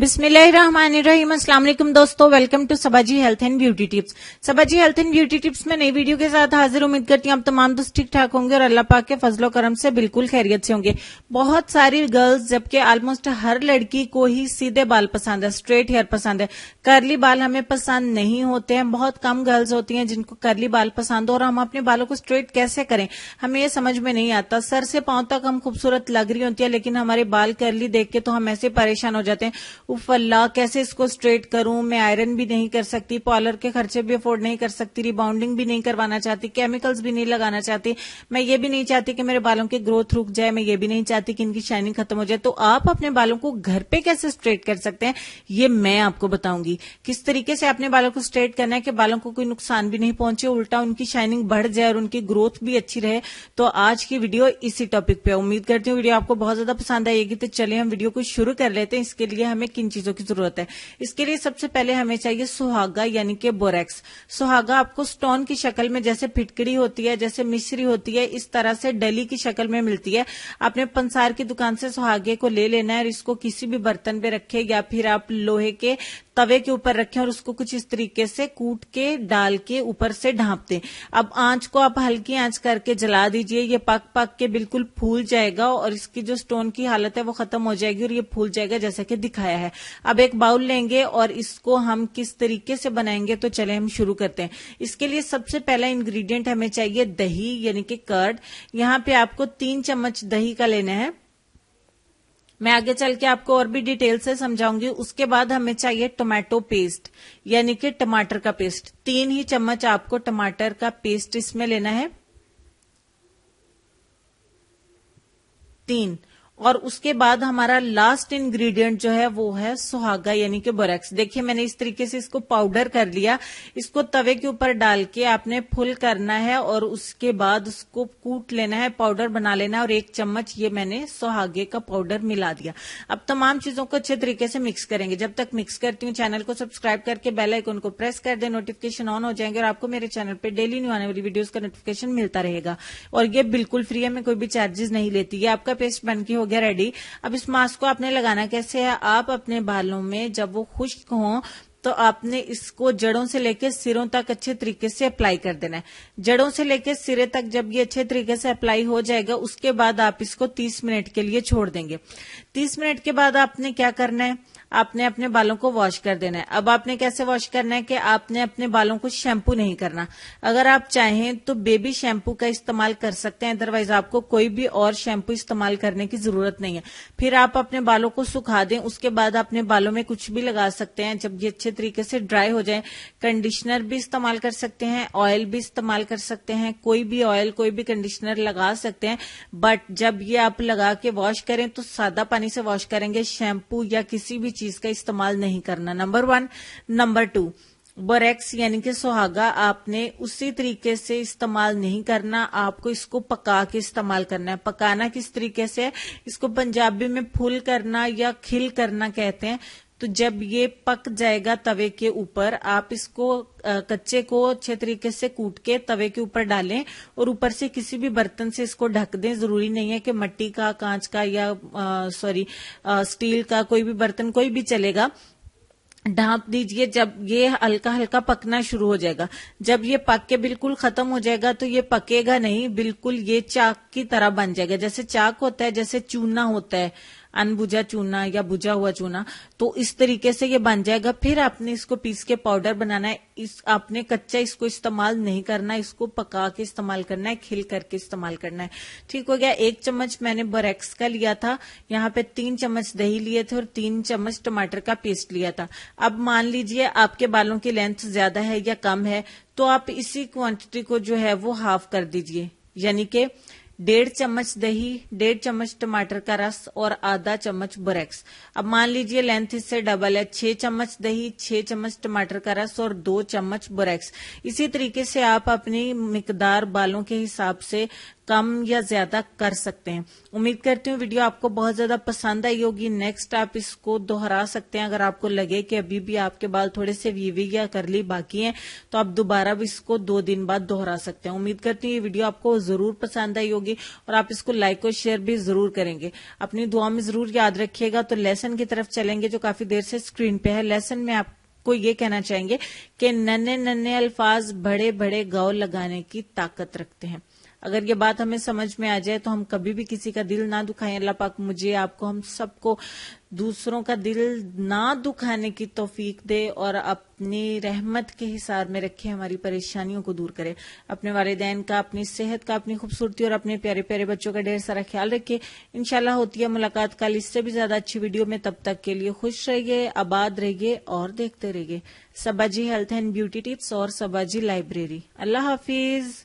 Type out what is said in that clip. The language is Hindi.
बिस्मिल्लाहिर्रहमानिर्रहीम। अस्सलाम वालेकुम दोस्तों, welcome to Sabaji health and beauty tips. Sabaji health and beauty tips में नई वीडियो के साथ हाजिर। उम्मीद करती हूँ आप तमाम दोस्त ठीक ठाक होंगे और अल्लाह पाक के फजलो करम से बिल्कुल खैरियत से होंगे। बहुत सारी गर्ल्स, जबकि ऑलमोस्ट हर लड़की को ही सीधे बाल पसंद है, स्ट्रेट हेयर पसंद है। कर्ली बाल हमें पसंद नहीं होते हैं। बहुत कम गर्ल्स होती हैं जिनको कर्ली बाल पसंद हो, और हम अपने बालों को स्ट्रेट कैसे करें हमें ये समझ में नहीं आता। सर से पांव तक हम खूबसूरत लग रही होती है, लेकिन हमारे बाल कर्ली देख के तो हम ऐसे परेशान हो जाते हैं, उफ अल्लाह कैसे इसको स्ट्रेट करूं। मैं आयरन भी नहीं कर सकती, पार्लर के खर्चे भी अफोर्ड नहीं कर सकती, रिबाउंडिंग भी नहीं करवाना चाहती, केमिकल्स भी नहीं लगाना चाहती। मैं ये भी नहीं चाहती कि मेरे बालों की ग्रोथ रुक जाए, मैं ये भी नहीं चाहती कि इनकी शाइनिंग खत्म हो जाए। तो आप अपने बालों को घर पे कैसे स्ट्रेट कर सकते हैं ये मैं आपको बताऊंगी। किस तरीके से अपने बालों को स्ट्रेट करना है कि बालों को कोई नुकसान भी नहीं पहुंचे, उल्टा उनकी शाइनिंग बढ़ जाए और उनकी ग्रोथ भी अच्छी रहे। तो आज की वीडियो इसी टॉपिक पे। उम्मीद करती हूँ वीडियो आपको बहुत ज्यादा पसंद आएगी। तो चलिए हम वीडियो को शुरू कर लेते हैं। इसके लिए हमें किन चीजों की जरूरत है। इसके लिए सबसे पहले हमें चाहिए सुहागा यानी कि बोरेक्स। सुहागा आपको स्टोन की शक्ल में, जैसे फिटकड़ी होती है, जैसे मिश्री होती है, इस तरह से डली की शक्ल में मिलती है। आपने पंसार की दुकान से सुहागे को ले लेना है और इसको किसी भी बर्तन पे रखें या फिर आप लोहे के तवे के ऊपर रखें और उसको कुछ इस तरीके से कूट के डाल के ऊपर से ढांप दें। अब आंच को आप हल्की आंच करके जला दीजिए। ये पक पक के बिल्कुल फूल जाएगा और इसकी जो स्टोन की हालत है वो खत्म हो जाएगी और ये फूल जाएगा जैसा कि दिखाया है। अब एक बाउल लेंगे और इसको हम किस तरीके से बनाएंगे तो चले हम शुरू करते हैं। इसके लिए सबसे पहला इंग्रेडिएंट हमें चाहिए दही यानी कि कर्ड। यहाँ पे आपको 3 चम्मच दही का लेना है। मैं आगे चल के आपको और भी डिटेल से समझाऊंगी। उसके बाद हमें चाहिए टोमेटो पेस्ट यानी कि टमाटर का पेस्ट। 3 ही चम्मच आपको टमाटर का पेस्ट इसमें लेना है, 3। और उसके बाद हमारा लास्ट इंग्रेडिएंट जो है वो है सुहागा यानी कि बोरेक्स। देखिए मैंने इस तरीके से इसको पाउडर कर लिया। इसको तवे के ऊपर डाल के आपने फुल करना है और उसके बाद उसको कूट लेना है, पाउडर बना लेना है। और 1 चम्मच ये मैंने सुहागे का पाउडर मिला दिया। अब तमाम चीजों को अच्छे तरीके से मिक्स करेंगे। जब तक मिक्स करती हूँ चैनल को सब्सक्राइब करके बेल आइकन को प्रेस कर दे, नोटिफिकेशन ऑन हो जाएंगे और आपको मेरे चैनल पर डेली न्यू आने वाली वीडियोज का नोटिफिकेशन मिलता रहेगा। और ये बिल्कुल फ्री है, मैं कोई भी चार्जेस नहीं लेती। ये आपका पेस्ट बन के हो गया रेडी। अब इस मास्क को आपने लगाना कैसे है, आप अपने बालों में जब वो खुश्क हों तो आपने इसको जड़ों से लेकर सिरों तक अच्छे तरीके से अप्लाई कर देना है। जड़ों से लेकर सिरे तक जब ये अच्छे तरीके से अप्लाई हो जाएगा उसके बाद आप इसको 30 मिनट के लिए छोड़ देंगे। 30 मिनट के बाद आपने क्या करना है, आपने अपने बालों को वॉश कर देना है। अब आपने कैसे वॉश करना है कि आपने अपने बालों को शैम्पू नहीं करना। अगर आप चाहें तो बेबी शैम्पू का इस्तेमाल कर सकते हैं, अदरवाइज आपको कोई भी और शैम्पू इस्तेमाल करने की जरूरत नहीं है। फिर आप अपने बालों को सुखा दें। उसके बाद अपने बालों में कुछ भी लगा सकते हैं। जब ये अच्छे तरीके से ड्राई हो जाए, कंडीशनर भी इस्तेमाल कर सकते हैं, ऑयल भी इस्तेमाल कर सकते हैं, कोई भी ऑयल कोई भी कंडीशनर लगा सकते हैं। बट जब ये आप लगा के वॉश करें तो सादा पानी से वॉश करेंगे, शैम्पू या किसी भी चीज का इस्तेमाल नहीं करना। नंबर 1। नंबर 2, बोरेक्स यानी कि सुहागा आपने उसी तरीके से इस्तेमाल नहीं करना, आपको इसको पका के इस्तेमाल करना है। पकाना किस तरीके से है, इसको पंजाबी में फुल करना या खिल करना कहते हैं। तो जब ये पक जाएगा तवे के ऊपर, आप इसको कच्चे को अच्छे तरीके से कूट के तवे के ऊपर डालें और ऊपर से किसी भी बर्तन से इसको ढक दें। जरूरी नहीं है कि मिट्टी का, कांच का या स्टील का, कोई भी बर्तन कोई भी चलेगा। ढांप दीजिए। जब ये हल्का हल्का पकना शुरू हो जाएगा, जब ये पक के बिल्कुल खत्म हो जाएगा तो ये पकेगा नहीं, बिल्कुल ये चाक की तरह बन जाएगा। जैसे चाक होता है, जैसे चूना होता है, अनबुझा चूना या बुझा हुआ चूना, तो इस तरीके से ये बन जाएगा। फिर आपने इसको पीस के पाउडर बनाना है। आपने कच्चा इसको इस्तेमाल नहीं करना, इसको पका के इस्तेमाल करना है, खिल करके इस्तेमाल करना है। ठीक हो गया। 1 चम्मच मैंने बोरेक्स का लिया था, यहाँ पे 3 चम्मच दही लिए थे और 3 चम्मच टमाटर का पेस्ट लिया था। अब मान लीजिए आपके बालों की लेंथ ज्यादा है या कम है, तो आप इसी क्वांटिटी को जो है वो हाफ कर दीजिए, यानी कि 1.5 चम्मच दही, 1.5 चम्मच टमाटर का रस और आधा चम्मच बोरेक्स। अब मान लीजिए लेंथ इससे डबल है, 6 चम्मच दही, 6 चम्मच टमाटर का रस और 2 चम्मच बोरेक्स। इसी तरीके से आप अपनी मिकदार बालों के हिसाब से कम या ज्यादा कर सकते हैं। उम्मीद करती हूँ वीडियो आपको बहुत ज्यादा पसंद आई होगी। नेक्स्ट आप इसको दोहरा सकते हैं। अगर आपको लगे कि अभी भी आपके बाल थोड़े से वीवी या करली बाकी हैं तो आप दोबारा भी इसको 2 दिन बाद दोहरा सकते हैं। उम्मीद करती हूँ ये वीडियो आपको जरूर पसंद आई होगी और आप इसको लाइक और शेयर भी जरूर करेंगे। अपनी दुआ में जरूर याद रखिएगा। तो लेसन की तरफ चलेंगे जो काफी देर से स्क्रीन पे है। लेसन में आपको ये कहना चाहेंगे कि नन्हे नन्हे अल्फाज बड़े बड़े गौ लगाने की ताकत रखते हैं। अगर ये बात हमें समझ में आ जाए तो हम कभी भी किसी का दिल ना दुखाएं। अल्लाह पाक मुझे, आपको, हम सबको दूसरों का दिल ना दुखाने की तौफीक दे और अपनी रहमत के हिसाब में रखे, हमारी परेशानियों को दूर करे। अपने वालिदैन का, अपनी सेहत का, अपनी खूबसूरती और अपने प्यारे प्यारे बच्चों का ढेर सारा ख्याल रखिए। इंशाल्लाह होती है मुलाकात कल इससे भी ज्यादा अच्छी वीडियो में। तब तक के लिए खुश रहिए, आबाद रहिए और देखते रहिए सबाजी हेल्थ एंड ब्यूटी टिप्स और सबाजी लाइब्रेरी। अल्लाह हाफिज।